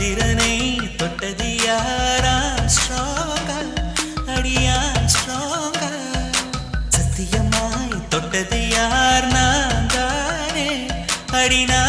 சந்திரனை தொட்டது யாரா ஸ்ட்ராங்கா அடியா ஸ்ட்ராங்கா சத்தியமாய் தொட்டது யார் நான் தானே அடினா